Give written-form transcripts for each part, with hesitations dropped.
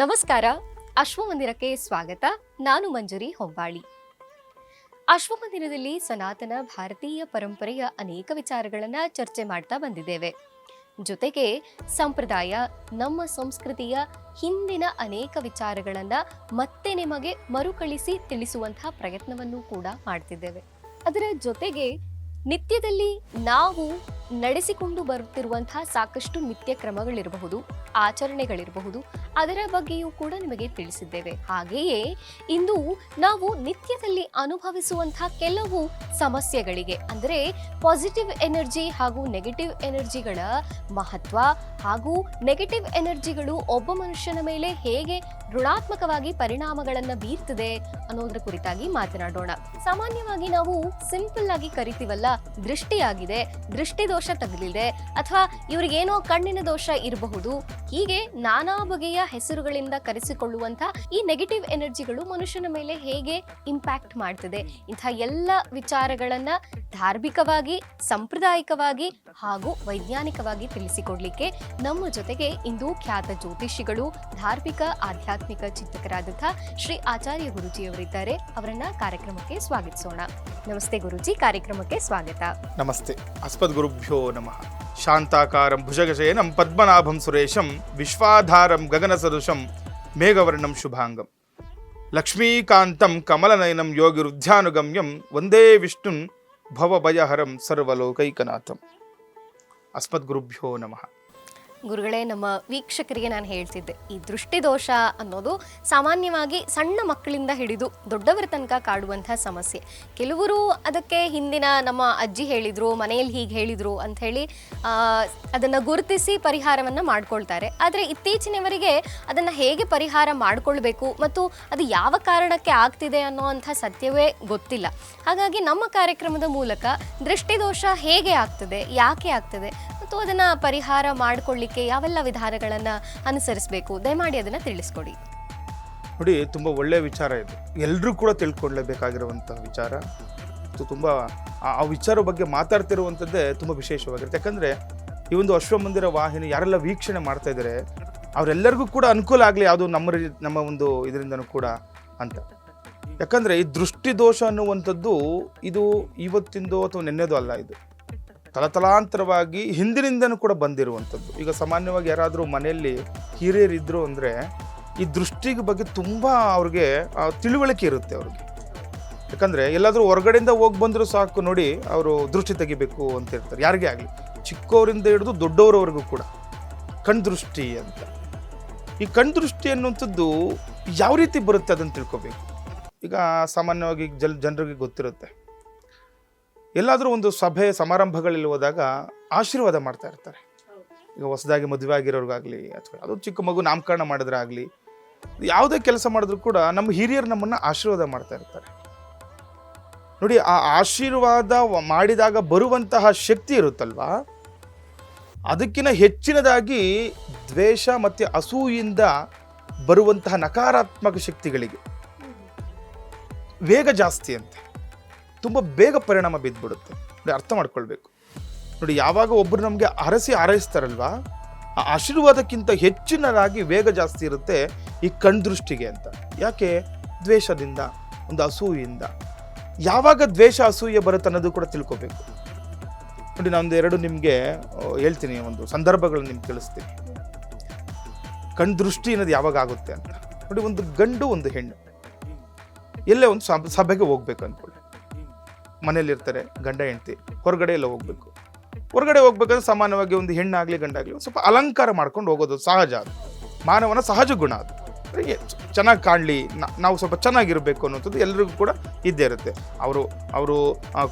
ನಮಸ್ಕಾರ. ಅಶ್ವಮಂದಿರಕ್ಕೆ ಸ್ವಾಗತ. ನಾನು ಮಂಜುರಿ ಹೊಂಬಾಳಿ. ಅಶ್ವಮಂದಿರದಲ್ಲಿ ಸನಾತನ ಭಾರತೀಯ ಪರಂಪರೆಯ ಅನೇಕ ವಿಚಾರಗಳನ್ನು ಚರ್ಚೆ ಮಾಡ್ತಾ ಬಂದಿದ್ದೇವೆ. ಜೊತೆಗೆ ಸಂಪ್ರದಾಯ, ನಮ್ಮ ಸಂಸ್ಕೃತಿಯ ಹಿಂದಿನ ಅನೇಕ ವಿಚಾರಗಳನ್ನು ಮತ್ತೆ ನಿಮಗೆ ಮರುಕಳಿಸಿ ತಿಳಿಸುವಂತಹ ಪ್ರಯತ್ನವನ್ನು ಕೂಡ ಮಾಡ್ತಿದ್ದೇವೆ. ಅದರ ಜೊತೆಗೆ ನಿತ್ಯದಲ್ಲಿ ನಾವು ನಡೆಸಿಕೊಂಡು ಬರುತ್ತಿರುವಂತಹ ಸಾಕಷ್ಟು ನಿತ್ಯ ಕ್ರಮಗಳಿರಬಹುದು, ಆಚರಣೆಗಳಿರಬಹುದು, ಅದರ ಬಗ್ಗೆಯೂ ಕೂಡ ನಿಮಗೆ ತಿಳಿಸಿದ್ದೇವೆ. ಹಾಗೆಯೇ ಇಂದು ನಾವು ನಿತ್ಯದಲ್ಲಿ ಅನುಭವಿಸುವಂತಹ ಕೆಲವು ಸಮಸ್ಯೆಗಳಿಗೆ, ಅಂದರೆ ಪಾಸಿಟಿವ್ ಎನರ್ಜಿ ಹಾಗೂ ನೆಗೆಟಿವ್ ಎನರ್ಜಿಗಳ ಮಹತ್ವ ಹಾಗೂ ನೆಗೆಟಿವ್ ಎನರ್ಜಿಗಳು ಒಬ್ಬ ಮನುಷ್ಯನ ಮೇಲೆ ಹೇಗೆ ಋಣಾತ್ಮಕವಾಗಿ ಪರಿಣಾಮಗಳನ್ನು ಬೀರ್ತದೆ ಅನ್ನೋದ್ರ ಕುರಿತಾಗಿ ಮಾತನಾಡೋಣ. ಸಾಮಾನ್ಯವಾಗಿ ನಾವು ಸಿಂಪಲ್ ಆಗಿ ಕರಿತೀವಲ್ಲ, ದೃಷ್ಟಿಯಾಗಿದೆ, ದೃಷ್ಟಿ ದೋಷ ತಗಲಿದೆ, ಅಥವಾ ಇವರಿಗೇನೋ ಕಣ್ಣಿನ ದೋಷ ಇರಬಹುದು. ಹೀಗೆ ನಾನಾ ಬಗೆಯ ಹೆಸರುಗಳಿಂದ ಕರೆಸಿಕೊಳ್ಳುವಂತಹ ಈ ನೆಗೆಟಿವ್ ಎನರ್ಜಿಗಳು ಮನುಷ್ಯನ ಮೇಲೆ ಹೇಗೆ ಇಂಪ್ಯಾಕ್ಟ್ ಮಾಡ್ತದೆ, ಇಂಥ ಎಲ್ಲ ವಿಚಾರಗಳನ್ನ ಧಾರ್ಮಿಕವಾಗಿ, ಸಾಂಪ್ರದಾಯಿಕವಾಗಿ ಹಾಗೂ ವೈಜ್ಞಾನಿಕವಾಗಿ ತಿಳಿಸಿಕೊಡ್ಲಿಕ್ಕೆ ನಮ್ಮ ಜೊತೆಗೆ ಇಂದು ಖ್ಯಾತ ಜ್ಯೋತಿಷಿಗಳು, ಧಾರ್ಮಿಕ ಆಧ್ಯಾತ್ಮಿಕ ಚಿಂತಕರಾದಂತಹ ಶ್ರೀ ಆಚಾರ್ಯ ಗುರೂಜಿಯವರಿದ್ದಾರೆ. ಅವರನ್ನ ಕಾರ್ಯಕ್ರಮಕ್ಕೆ ಸ್ವಾಗತಿಸೋಣ. ನಮಸ್ತೆ ಗುರೂಜಿ, ಕಾರ್ಯಕ್ರಮಕ್ಕೆ ಸ್ವಾಗತ. ನಮಸ್ತೆ. ಅಸ್ಮದ್ ಗುರುಭ್ಯೋ ನಮಃ. ಶಾಂತಾಕಾರಂ ಭುಜಗಶಯನಂ ಪದ್ಮನಾಭಂ ಸುರೇಶಂ ವಿಶ್ವಾಧಾರಂ ಗಗನ ಸದೃಶಂ ಮೇಘವರ್ಣಂ ಶುಭಾಂಗಂ ಲಕ್ಷ್ಮೀಕಾಂತಂ ಕಮಲನಯನಂ ಯೋಗಿರುಧ್ಯಾನುಗಮ್ಯಂ ವಂದೇ ವಿಷ್ಣುನ್ ಭವಭಯಹರಂ ಸರ್ವಲೋಕೈಕನಾಥಂ. ಅಸ್ಮದ್ ಗುರುಭ್ಯೋ ನಮಃ. ಗುರುಗಳೇ, ನಮ್ಮ ವೀಕ್ಷಕರಿಗೆ ನಾನು ಹೇಳ್ತಿದ್ದೆ, ಈ ದೃಷ್ಟಿದೋಷ ಅನ್ನೋದು ಸಾಮಾನ್ಯವಾಗಿ ಸಣ್ಣ ಮಕ್ಕಳಿಂದ ಹಿಡಿದು ದೊಡ್ಡವರ ತನಕ ಕಾಡುವಂತಹ ಸಮಸ್ಯೆ. ಕೆಲವರು ಅದಕ್ಕೆ ಹಿಂದಿನ ನಮ್ಮ ಅಜ್ಜಿ ಹೇಳಿದರು, ಮನೆಯಲ್ಲಿ ಹೀಗೆ ಹೇಳಿದರು ಅಂಥೇಳಿ ಅದನ್ನು ಗುರುತಿಸಿ ಪರಿಹಾರವನ್ನು ಮಾಡ್ಕೊಳ್ತಾರೆ. ಆದರೆ ಇತ್ತೀಚಿನವರಿಗೆ ಅದನ್ನು ಹೇಗೆ ಪರಿಹಾರ ಮಾಡಿಕೊಳ್ಬೇಕು ಮತ್ತು ಅದು ಯಾವ ಕಾರಣಕ್ಕೆ ಆಗ್ತಿದೆ ಅನ್ನೋವಂಥ ಸತ್ಯವೇ ಗೊತ್ತಿಲ್ಲ. ಹಾಗಾಗಿ ನಮ್ಮ ಕಾರ್ಯಕ್ರಮದ ಮೂಲಕ ದೃಷ್ಟಿದೋಷ ಹೇಗೆ ಆಗ್ತದೆ, ಯಾಕೆ ಆಗ್ತದೆ ಮತ್ತು ಅದನ್ನು ಪರಿಹಾರ ಮಾಡಿಕೊಳ್ಳಿಕ್ಕೆ ಯಾವೆಲ್ಲ ವಿಧಾನಗಳನ್ನು ಅನುಸರಿಸಬೇಕು, ದಯಮಾಡಿ ಅದನ್ನು ತಿಳಿಸ್ಕೊಡಿ. ನೋಡಿ, ತುಂಬ ಒಳ್ಳೆಯ ವಿಚಾರ ಇದು. ಎಲ್ಲರೂ ಕೂಡ ತಿಳ್ಕೊಳ್ಳೇಬೇಕಾಗಿರುವಂಥ ವಿಚಾರ. ತುಂಬ ಆ ವಿಚಾರ ಬಗ್ಗೆ ಮಾತಾಡ್ತಿರುವಂಥದ್ದೇ ತುಂಬ ವಿಶೇಷವಾಗಿರುತ್ತೆ. ಯಾಕಂದರೆ ಈ ಒಂದು ಅಶ್ವಮಂದಿರ ವಾಹಿನಿ ಯಾರೆಲ್ಲ ವೀಕ್ಷಣೆ ಮಾಡ್ತಾ ಇದ್ದಾರೆ ಅವರೆಲ್ಲರಿಗೂ ಕೂಡ ಅನುಕೂಲ ಆಗಲಿ, ಯಾವುದು ನಮ್ಮ ಒಂದು ಇದರಿಂದನೂ ಕೂಡ ಅಂತ. ಯಾಕಂದರೆ ಈ ದೃಷ್ಟಿದೋಷ ಅನ್ನುವಂಥದ್ದು ಇದು ಇವತ್ತಿಂದೋ ಅಥವಾ ನೆನ್ನೆದೋ ಅಲ್ಲ, ಇದು ತಲತಲಾಂತರವಾಗಿ ಹಿಂದಿನಿಂದನೂ ಕೂಡ ಬಂದಿರುವಂಥದ್ದು. ಈಗ ಸಾಮಾನ್ಯವಾಗಿ ಯಾರಾದರೂ ಮನೆಯಲ್ಲಿ ಹಿರಿಯರಿದ್ದರು ಅಂದರೆ ಈ ದೃಷ್ಟಿಗೆ ಬಗ್ಗೆ ತುಂಬ ಅವ್ರಿಗೆ ತಿಳುವಳಿಕೆ ಇರುತ್ತೆ ಅವ್ರಿಗೆ. ಯಾಕಂದರೆ ಎಲ್ಲಾದರೂ ಹೊರಗಡೆಯಿಂದ ಹೋಗಿ ಬಂದರೂ ಸಾಕು, ನೋಡಿ ಅವರು ದೃಷ್ಟಿ ತೆಗಿಬೇಕು ಅಂತ ಇರ್ತಾರೆ. ಯಾರಿಗೇ ಆಗಲಿ, ಚಿಕ್ಕವರಿಂದ ಹಿಡಿದು ದೊಡ್ಡವರವರೆಗೂ ಕೂಡ ಕಣ್ದೃಷ್ಟಿ ಅಂತ. ಈ ಕಣ್ದೃಷ್ಟಿ ಅನ್ನುವಂಥದ್ದು ಯಾವ ರೀತಿ ಬರುತ್ತೆ ಅದನ್ನು ತಿಳ್ಕೊಬೇಕು. ಈಗ ಸಾಮಾನ್ಯವಾಗಿ ಜನರಿಗೆ ಗೊತ್ತಿರುತ್ತೆ, ಎಲ್ಲಾದರೂ ಒಂದು ಸಭೆ ಸಮಾರಂಭಗಳಲ್ಲಿ ಹೋದಾಗ ಆಶೀರ್ವಾದ ಮಾಡ್ತಾ ಇರ್ತಾರೆ. ಈಗ ಹೊಸದಾಗಿ ಮದುವೆ ಆಗಿರೋರ್ಗಾಗಲಿ ಅಥವಾ ಅದು ಚಿಕ್ಕ ಮಗು ನಾಮಕರಣ ಮಾಡಿದ್ರಾಗಲಿ, ಯಾವುದೇ ಕೆಲಸ ಮಾಡಿದ್ರು ಕೂಡ ನಮ್ಮ ಹಿರಿಯರು ನಮ್ಮನ್ನು ಆಶೀರ್ವಾದ ಮಾಡ್ತಾ ಇರ್ತಾರೆ. ನೋಡಿ, ಆ ಆಶೀರ್ವಾದ ಮಾಡಿದಾಗ ಬರುವಂತಹ ಶಕ್ತಿ ಇರುತ್ತಲ್ವಾ, ಅದಕ್ಕಿಂತ ಹೆಚ್ಚಿನದಾಗಿ ದ್ವೇಷ ಮತ್ತು ಅಸೂಯಿಂದ ಬರುವಂತಹ ನಕಾರಾತ್ಮಕ ಶಕ್ತಿಗಳಿಗೆ ವೇಗ ಜಾಸ್ತಿ ಅಂತೆ, ತುಂಬ ಬೇಗ ಪರಿಣಾಮ ಬಿದ್ದುಬಿಡುತ್ತೆ. ನೋಡಿ, ಅರ್ಥ ಮಾಡ್ಕೊಳ್ಬೇಕು. ನೋಡಿ, ಯಾವಾಗ ಒಬ್ಬರು ನಮಗೆ ಹಾರೈಸ್ತಾರಲ್ವಾ, ಆ ಆಶೀರ್ವಾದಕ್ಕಿಂತ ಹೆಚ್ಚಿನದಾಗಿ ವೇಗ ಜಾಸ್ತಿ ಇರುತ್ತೆ ಈ ಕಣ್ದೃಷ್ಟಿಗೆ ಅಂತ. ಯಾಕೆ? ದ್ವೇಷದಿಂದ, ಒಂದು ಅಸೂಯಿಂದ. ಯಾವಾಗ ದ್ವೇಷ ಅಸೂಯೆ ಬರುತ್ತೆ ಅನ್ನೋದು ಕೂಡ ತಿಳ್ಕೊಬೇಕು. ನೋಡಿ, ನಾನು ಎರಡು ನಿಮಗೆ ಹೇಳ್ತೀನಿ, ಒಂದು ಸಂದರ್ಭಗಳನ್ನು ನಿಮ್ಗೆ ತಿಳಿಸ್ತೀನಿ. ಕಣ್ದೃಷ್ಟಿ ಅನ್ನೋದು ಯಾವಾಗ ಆಗುತ್ತೆ ಅಂತ. ನೋಡಿ, ಒಂದು ಗಂಡು ಒಂದು ಹೆಣ್ಣು ಎಲ್ಲೇ ಒಂದು ಸಭೆಗೆ ಹೋಗ್ಬೇಕು ಅಂದ್ಕೊಳ್ಳಿ. ಮನೇಲಿರ್ತಾರೆ ಗಂಡ ಹೆಂಡತಿ, ಹೊರಗಡೆ ಎಲ್ಲ ಹೋಗ್ಬೇಕು. ಹೊರಗಡೆ ಹೋಗ್ಬೇಕಂದ್ರೆ ಸಾಮಾನ್ಯವಾಗಿ ಒಂದು ಹೆಣ್ಣಾಗಲಿ ಗಂಡಾಗಲಿ ಒಂದು ಸ್ವಲ್ಪ ಅಲಂಕಾರ ಮಾಡ್ಕೊಂಡು ಹೋಗೋದು ಸಹಜ. ಅದು ಮಾನವನ ಸಹಜ ಗುಣ. ಅದು ಚೆನ್ನಾಗಿ ಕಾಣಲಿ, ನಾವು ಸ್ವಲ್ಪ ಚೆನ್ನಾಗಿರಬೇಕು ಅನ್ನೋಂಥದ್ದು ಎಲ್ರಿಗೂ ಕೂಡ ಇದ್ದೇ ಇರುತ್ತೆ. ಅವರು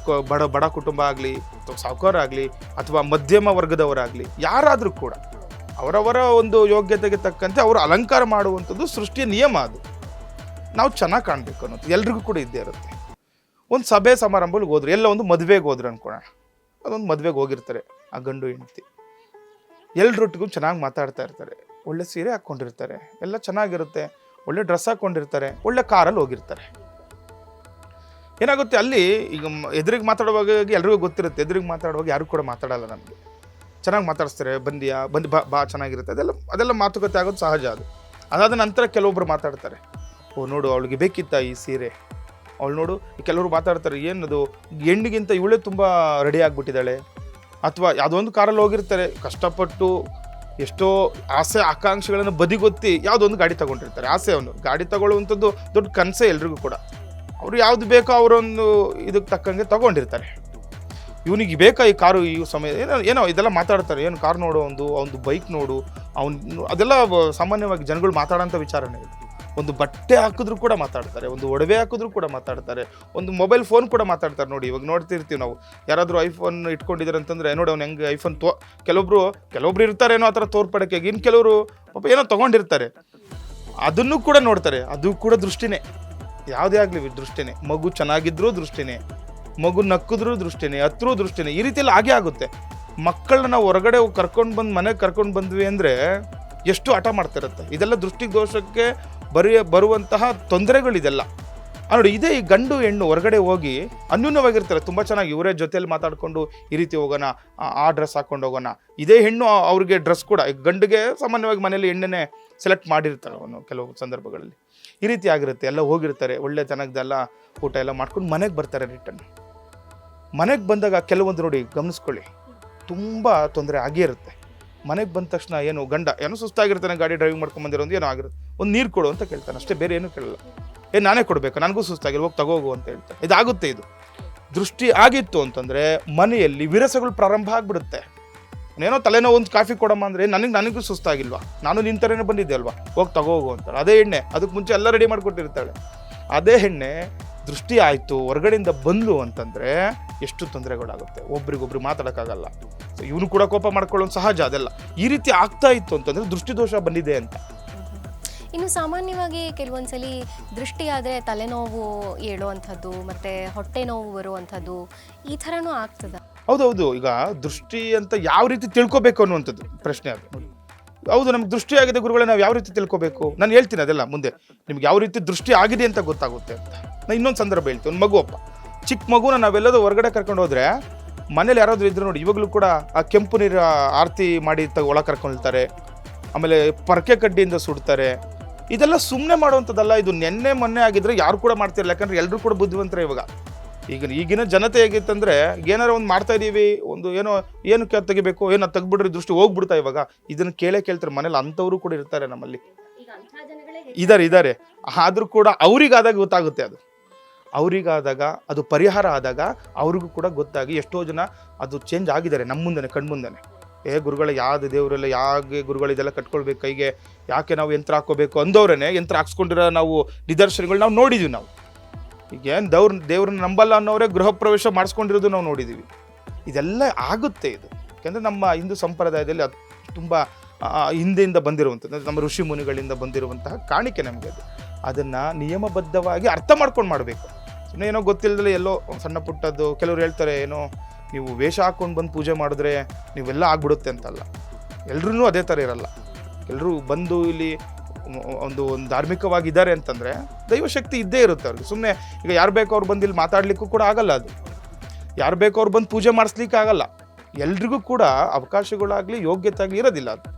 ಬಡ ಕುಟುಂಬ ಆಗಲಿ ಅಥವಾ ಸಾಹುಕಾರ ಆಗಲಿ ಅಥವಾ ಮಧ್ಯಮ ವರ್ಗದವರಾಗಲಿ, ಯಾರಾದರೂ ಕೂಡ ಅವರವರ ಒಂದು ಯೋಗ್ಯತೆಗೆ ತಕ್ಕಂತೆ ಅವರು ಅಲಂಕಾರ ಮಾಡುವಂಥದ್ದು ಸೃಷ್ಟಿಯ ನಿಯಮ. ಅದು ನಾವು ಚೆನ್ನಾಗಿ ಕಾಣಬೇಕು ಅನ್ನೋದು ಎಲ್ರಿಗೂ ಕೂಡ ಇದ್ದೇ ಇರುತ್ತೆ. ಒಂದು ಸಭೆ ಸಮಾರಂಭಗಳಿಗೆ ಹೋದ್ರು, ಎಲ್ಲ ಒಂದು ಮದುವೆಗೆ ಹೋದ್ರು ಅನ್ಕೋಣ. ಅದೊಂದು ಮದುವೆಗೆ ಹೋಗಿರ್ತಾರೆ ಆ ಗಂಡು ಹೆಂಡತಿ. ಎಲ್ರೊಟ್ಟಿಗೂ ಚೆನ್ನಾಗಿ ಮಾತಾಡ್ತಾ ಇರ್ತಾರೆ, ಒಳ್ಳೆ ಸೀರೆ ಹಾಕ್ಕೊಂಡಿರ್ತಾರೆ, ಎಲ್ಲ ಚೆನ್ನಾಗಿರುತ್ತೆ, ಒಳ್ಳೆ ಡ್ರೆಸ್ ಹಾಕ್ಕೊಂಡಿರ್ತಾರೆ, ಒಳ್ಳೆ ಕಾರಲ್ಲಿ ಹೋಗಿರ್ತಾರೆ. ಏನಾಗುತ್ತೆ ಅಲ್ಲಿ, ಈಗ ಎದುರಿಗೆ ಮಾತಾಡುವಾಗ ಎಲ್ರಿಗೂ ಗೊತ್ತಿರುತ್ತೆ, ಎದುರಿಗೆ ಮಾತಾಡುವಾಗ ಯಾರು ಕೂಡ ಮಾತಾಡಲ್ಲ. ನಮಗೆ ಚೆನ್ನಾಗಿ ಮಾತಾಡಿಸ್ತಾರೆ, ಬಂದು ಬಾ ಚೆನ್ನಾಗಿರುತ್ತೆ, ಅದೆಲ್ಲ ಮಾತುಕತೆ ಆಗೋದು ಸಹಜ. ಅದು ಅದಾದ ನಂತರ ಕೆಲವೊಬ್ರು ಮಾತಾಡ್ತಾರೆ, ಓ ನೋಡು ಅವಳಿಗೆ ಬೇಕಿತ್ತ ಈ ಸೀರೆ, ಅವಳು ನೋಡು. ಕೆಲವರು ಮಾತಾಡ್ತಾರೆ, ಏನದು ಹೆಣ್ಣಿಗಿಂತ ಇವಳೇ ತುಂಬ ರೆಡಿ ಆಗಿಬಿಟ್ಟಿದ್ದಾಳೆ. ಅಥವಾ ಯಾವುದೋ ಒಂದು ಕಾರಲ್ಲಿ ಹೋಗಿರ್ತಾರೆ, ಕಷ್ಟಪಟ್ಟು ಎಷ್ಟೋ ಆಸೆ ಆಕಾಂಕ್ಷೆಗಳನ್ನು ಬದಿಗೊತ್ತಿ ಯಾವುದೋ ಒಂದು ಗಾಡಿ ತೊಗೊಂಡಿರ್ತಾರೆ. ಆಸೆ ಅವನು ಗಾಡಿ ತಗೊಳ್ಳುವಂಥದ್ದು ದೊಡ್ಡ ಕನಸೇ ಎಲ್ರಿಗೂ ಕೂಡ. ಅವರು ಯಾವುದು ಬೇಕೋ ಅವರೊಂದು ಇದಕ್ಕೆ ತಕ್ಕಂಗೆ ತೊಗೊಂಡಿರ್ತಾರೆ. ಇವನಿಗೆ ಬೇಕಾ ಈ ಕಾರು, ಈ ಸಮಯ ಏನೋ ಇದೆಲ್ಲ ಮಾತಾಡ್ತಾರೆ. ಏನು ಕಾರ್ ನೋಡು, ಒಂದು ಬೈಕ್ ನೋಡು, ಅದೆಲ್ಲ ಸಾಮಾನ್ಯವಾಗಿ ಜನಗಳು ಮಾತಾಡೋಂಥ ವಿಚಾರನೇ ಇದೆ. ಒಂದು ಬಟ್ಟೆ ಹಾಕಿದ್ರು ಕೂಡ ಮಾತಾಡ್ತಾರೆ, ಒಂದು ಒಡವೆ ಹಾಕಿದ್ರು ಕೂಡ ಮಾತಾಡ್ತಾರೆ, ಒಂದು ಮೊಬೈಲ್ ಫೋನ್ ಕೂಡ ಮಾತಾಡ್ತಾರೆ. ನೋಡಿ ಇವಾಗ ನೋಡ್ತಿರ್ತೀವಿ ನಾವು, ಯಾರಾದರೂ ಐಫೋನ್ ಇಟ್ಕೊಂಡಿದ್ದಾರೆ ಅಂತಂದರೆ ನೋಡಿ ಅವ್ನು ಹೆಂಗೆ ಐಫೋನ್ ಕೆಲವೊಬ್ರು ಇರ್ತಾರೇನೋ ಆ ಥರ ತೋರ್ಪಡಕ್ಕೆ, ಇನ್ನು ಕೆಲವರು ಪಾಪ ಏನೋ ತೊಗೊಂಡಿರ್ತಾರೆ, ಅದನ್ನು ಕೂಡ ನೋಡ್ತಾರೆ. ಅದು ಕೂಡ ದೃಷ್ಟಿನೇ, ಯಾವುದೇ ಆಗಲಿ ದೃಷ್ಟಿನೇ. ಮಗು ಚೆನ್ನಾಗಿದ್ರೂ ದೃಷ್ಟಿನೇ, ಮಗು ನಕ್ಕಿದ್ರೂ ದೃಷ್ಟಿನೇ, ಹತ್ರೂ ದೃಷ್ಟಿನೇ. ಈ ರೀತಿಯಲ್ಲಿ ಆಗೇ ಆಗುತ್ತೆ. ಮಕ್ಕಳನ್ನ ನಾವು ಹೊರಗಡೆ ಕರ್ಕೊಂಡು ಬಂದು ಮನೆಗೆ ಕರ್ಕೊಂಡು ಬಂದ್ವಿ ಅಂದರೆ ಎಷ್ಟು ಹಠ ಮಾಡ್ತಿರುತ್ತೆ. ಇದೆಲ್ಲ ದೃಷ್ಟಿ ದೋಷಕ್ಕೆ ಬರುವಂತಹ ತೊಂದರೆಗಳಿದೆಲ್ಲ. ನೋಡಿ, ಇದೇ ಈ ಗಂಡು ಹೆಣ್ಣು ಹೊರಗಡೆ ಹೋಗಿ ಅನ್ಯೂನ್ಯವಾಗಿರ್ತಾರೆ, ತುಂಬ ಚೆನ್ನಾಗಿ ಇವರೇ ಜೊತೆಯಲ್ಲಿ ಮಾತಾಡಿಕೊಂಡು ಈ ರೀತಿ ಹೋಗೋಣ, ಆ ಡ್ರೆಸ್ ಹಾಕ್ಕೊಂಡು ಹೋಗೋಣ. ಇದೇ ಹೆಣ್ಣು ಅವ್ರಿಗೆ ಡ್ರೆಸ್ ಕೂಡ, ಈಗ ಗಂಡಿಗೆ ಸಾಮಾನ್ಯವಾಗಿ ಮನೇಲಿ ಹೆಣ್ಣನ್ನೇ ಸೆಲೆಕ್ಟ್ ಮಾಡಿರ್ತಾರೆ ಅವನು ಕೆಲವು ಸಂದರ್ಭಗಳಲ್ಲಿ. ಈ ರೀತಿ ಆಗಿರುತ್ತೆ. ಎಲ್ಲ ಹೋಗಿರ್ತಾರೆ, ಒಳ್ಳೆ ತನಕದೆಲ್ಲ ಊಟ ಎಲ್ಲ ಮಾಡ್ಕೊಂಡು ಮನೆಗೆ ಬರ್ತಾರೆ. ರಿಟರ್ನ್ ಮನೆಗೆ ಬಂದಾಗ ಕೆಲವೊಂದು ನೋಡಿ ಗಮನಿಸ್ಕೊಳ್ಳಿ, ತುಂಬ ತೊಂದರೆ ಆಗೇ ಇರುತ್ತೆ. ಮನೆಗೆ ಬಂದ ತಕ್ಷಣ ಏನು ಗಂಡ ಏನೋ ಸುಸ್ತಾಗಿರ್ತಾನೆ, ಗಾಡಿ ಡ್ರೈವಿಂಗ್ ಮಾಡ್ಕೊಂಡು ಬಂದಿರೋದು ಏನೋ ಆಗಿರುತ್ತೆ, ಒಂದು ನೀರು ಕೊಡು ಅಂತ ಕೇಳ್ತಾನೆ, ಅಷ್ಟೇ, ಬೇರೆ ಏನೂ ಕೇಳಲ್ಲ. ನಾನೇ ಕೊಡಬೇಕು, ನನಗೂ ಸುಸ್ತಾಗಿಲ್ಲ, ಹೋಗಿ ತಗೋಗು ಅಂತ ಹೇಳ್ತಾರೆ. ಇದಾಗುತ್ತೆ. ಇದು ದೃಷ್ಟಿ ಆಗಿತ್ತು ಅಂತಂದರೆ ಮನೆಯಲ್ಲಿ ವಿರಸಗಳು ಪ್ರಾರಂಭ ಆಗಿಬಿಡುತ್ತೆ. ಏನೋ ತಲೆನೋ ಒಂದು ಕಾಫಿ ಕೊಡಮ್ಮ ಅಂದರೆ ನನಗೂ ಸುಸ್ತಾಗಿಲ್ವಾ, ನಾನು ನಿನ್ನ ಥರನೇ ಬಂದಿದ್ದೆ ಅಲ್ವಾ, ಹೋಗಿ ತಗೋಗು ಅಂತಾಳೆ. ಅದೇ ಎಣ್ಣೆ ಅದಕ್ಕೆ ಮುಂಚೆ ಎಲ್ಲ ರೆಡಿ ಮಾಡಿಕೊಟ್ಟಿರ್ತಾಳೆ. ಅದೇ ಎಣ್ಣೆ ದೃಷ್ಟಿ ಆಯಿತು, ಹೊರಗಡೆಯಿಂದ ಬಂದು ಅಂತಂದರೆ ಎಷ್ಟು ತೊಂದರೆಗಳಾಗುತ್ತೆ. ಒಬ್ರಿಗೊಬ್ರು ಮಾತಾಡೋಕ್ಕಾಗಲ್ಲ. ಸೊ ಇವನು ಕೂಡ ಕೋಪ ಮಾಡ್ಕೊಳ್ಳೋದು ಸಹಜ. ಅದೆಲ್ಲ ಈ ರೀತಿ ಆಗ್ತಾ ಇತ್ತು ಅಂತಂದರೆ ದೃಷ್ಟಿದೋಷ ಬಂದಿದೆ ಅಂತ. ಇನ್ನು ಸಾಮಾನ್ಯವಾಗಿ ಕೆಲವೊಂದ್ಸಲಿ ದೃಷ್ಟಿ ಆದರೆ ತಲೆನೋವು ಏಳುವಂಥದ್ದು, ಮತ್ತು ಹೊಟ್ಟೆ ನೋವು ಬರುವಂಥದ್ದು, ಈ ಥರನೂ ಆಗ್ತದೆ. ಹೌದೌದು. ಈಗ ದೃಷ್ಟಿ ಅಂತ ಯಾವ ರೀತಿ ತಿಳ್ಕೊಬೇಕು ಅನ್ನುವಂಥದ್ದು ಪ್ರಶ್ನೆ ಅದು. ಹೌದು, ನಮ್ಗೆ ದೃಷ್ಟಿ ಆಗಿದೆ ಗುರುಗಳೇ, ನಾವು ಯಾವ ರೀತಿ ತಿಳ್ಕೊಬೇಕು? ನಾನು ಹೇಳ್ತೀನಿ ಅದೆಲ್ಲ ಮುಂದೆ, ನಿಮ್ಗೆ ಯಾವ ರೀತಿ ದೃಷ್ಟಿ ಆಗಿದೆ ಅಂತ ಗೊತ್ತಾಗುತ್ತೆ ಅಂತ. ನಾನು ಇನ್ನೊಂದು ಸಂದರ್ಭ ಹೇಳ್ತೀನಿ. ಒಂದು ಮಗುವಪ್ಪ, ಚಿಕ್ಕ ಮಗುನ ನಾವೆಲ್ಲದೂ ಹೊರಗಡೆ ಕರ್ಕೊಂಡು ಹೋದರೆ, ಮನೇಲಿ ಯಾರಾದರೂ ಇದ್ರು ನೋಡಿ, ಇವಾಗಲೂ ಕೂಡ ಆ ಕೆಂಪು ನೀರು ಆರತಿ ಮಾಡಿ ಒಳಗೆ ಕರ್ಕೊಂಡಿರ್ತಾರೆ, ಆಮೇಲೆ ಪರಕೆ ಕಡ್ಡಿಯಿಂದ ಸುಡ್ತಾರೆ. ಇದೆಲ್ಲ ಸುಮ್ಮನೆ ಮಾಡುವಂಥದ್ದಲ್ಲ. ಇದು ಮೊನ್ನೆ ಆಗಿದ್ರೆ ಯಾರು ಕೂಡ ಮಾಡ್ತಿರಲ್ಲ, ಯಾಕಂದ್ರೆ ಎಲ್ಲರೂ ಕೂಡ ಬುದ್ಧಿವಂತರೇ ಇವಾಗ. ಈಗಿನ ಜನತೆ ಹೇಗಿತ್ತಂದ್ರೆ, ಏನಾರ ಒಂದು ಮಾಡ್ತಾ ಇದೀವಿ, ಒಂದು ಏನು ತೆಗಿಬೇಕು, ಏನೋ ತೆಗ್ಬಿಡ್ರಿ, ದೃಷ್ಟಿ ಹೋಗ್ಬಿಡ್ತಾ ಇವಾಗ. ಇದನ್ನು ಕೇಳ್ತಾರೆ ಮನೇಲಿ. ಅಂಥವ್ರು ಕೂಡ ಇರ್ತಾರೆ ನಮ್ಮಲ್ಲಿ, ಇದ್ದಾರೆ. ಆದರೂ ಕೂಡ ಅವ್ರಿಗಾದಾಗ ಗೊತ್ತಾಗುತ್ತೆ. ಅವರಿಗಾದಾಗ ಅದು ಪರಿಹಾರ ಆದಾಗ ಅವ್ರಿಗೂ ಕೂಡ ಗೊತ್ತಾಗಿ ಎಷ್ಟೋ ಜನ ಅದು ಚೇಂಜ್ ಆಗಿದ್ದಾರೆ ನಮ್ಮ ಮುಂದೆನೆ, ಕಣ್ಮುಂದೆನೆ. ಗುರುಗಳ ಯಾವ್ದು ದೇವರೆಲ್ಲ ಯಾಕೆ ಗುರುಗಳು ಇದೆಲ್ಲ ಕಟ್ಕೊಳ್ಬೇಕು ಕೈಗೆ, ಯಾಕೆ ನಾವು ಯಂತ್ರ ಹಾಕೋಬೇಕು ಅಂದವ್ರೇ ಯಂತ್ರ ಹಾಕ್ಸ್ಕೊಂಡಿರೋ ನಾವು ನಿದರ್ಶನಗಳು ನಾವು ನೋಡಿದ್ವಿ. ನಾವು ಈಗೇನು ದೇವ್ರನ್ನ ನಂಬಲ್ಲ ಅನ್ನೋರೇ ಗೃಹ ಪ್ರವೇಶ ಮಾಡಿಸ್ಕೊಂಡಿರೋದು ನಾವು ನೋಡಿದ್ದೀವಿ. ಇದೆಲ್ಲ ಆಗುತ್ತೆ. ಇದು ಯಾಕೆಂದರೆ ನಮ್ಮ ಹಿಂದೂ ಸಂಪ್ರದಾಯದಲ್ಲಿ ಅದು ತುಂಬ ಹಿಂದೆಯಿಂದ ಬಂದಿರುವಂಥದ್ದು, ನಮ್ಮ ಋಷಿ ಮುನಿಗಳಿಂದ ಬಂದಿರುವಂತಹ ಕಾಣಿಕೆ ನಮಗೆ. ಅದನ್ನು ನಿಯಮಬದ್ಧವಾಗಿ ಅರ್ಥ ಮಾಡ್ಕೊಂಡು ಮಾಡಬೇಕು. ಏನೋ ಗೊತ್ತಿಲ್ಲದಲ್ಲೇ ಎಲ್ಲೋ ಸಣ್ಣ ಪುಟ್ಟದ್ದು. ಕೆಲವರು ಹೇಳ್ತಾರೆ, ಏನೋ ನೀವು ವೇಷ ಹಾಕ್ಕೊಂಡು ಬಂದು ಪೂಜೆ ಮಾಡಿದ್ರೆ ನೀವೆಲ್ಲ ಆಗ್ಬಿಡುತ್ತೆ ಅಂತಲ್ಲ. ಎಲ್ಲರೂ ಅದೇ ಥರ ಇರಲ್ಲ. ಎಲ್ಲರೂ ಬಂದು ಇಲ್ಲಿ ಒಂದು ಧಾರ್ಮಿಕವಾಗಿದ್ದಾರೆ ಅಂತಂದರೆ ದೈವಶಕ್ತಿ ಇದ್ದೇ ಇರುತ್ತೆ ಅವ್ರಿಗೆ. ಸುಮ್ಮನೆ ಈಗ ಯಾರು ಬೇಕೋ ಅವ್ರು ಬಂದು ಇಲ್ಲಿ ಮಾತಾಡಲಿಕ್ಕೂ ಕೂಡ ಆಗಲ್ಲ. ಅದು ಯಾರು ಬೇಕೋ ಅವ್ರು ಬಂದು ಪೂಜೆ ಮಾಡಿಸ್ಲಿಕ್ಕೆ ಆಗಲ್ಲ. ಎಲ್ರಿಗೂ ಕೂಡ ಅವಕಾಶಗಳಾಗಲಿ ಯೋಗ್ಯತೆ ಆಗಲಿ ಇರೋದಿಲ್ಲ. ಅದು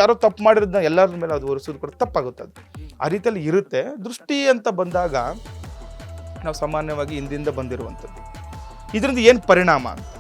ಯಾರೋ ತಪ್ಪು ಮಾಡಿರೋದನ್ನ ಎಲ್ಲರ ಮೇಲೆ ಅದು ಹೊರಿಸೋದು ಕೂಡ ತಪ್ಪಾಗುತ್ತೆ. ಅದು ಆ ರೀತಿಯಲ್ಲಿ ಇರುತ್ತೆ. ದೃಷ್ಟಿ ಅಂತ ಬಂದಾಗ ನಾವು ಸಾಮಾನ್ಯವಾಗಿ ಹಿಂದಿಂದ ಬಂದಿರುವಂಥದ್ದು. ಇದರಿಂದ ಏನು ಪರಿಣಾಮ ಅಂತ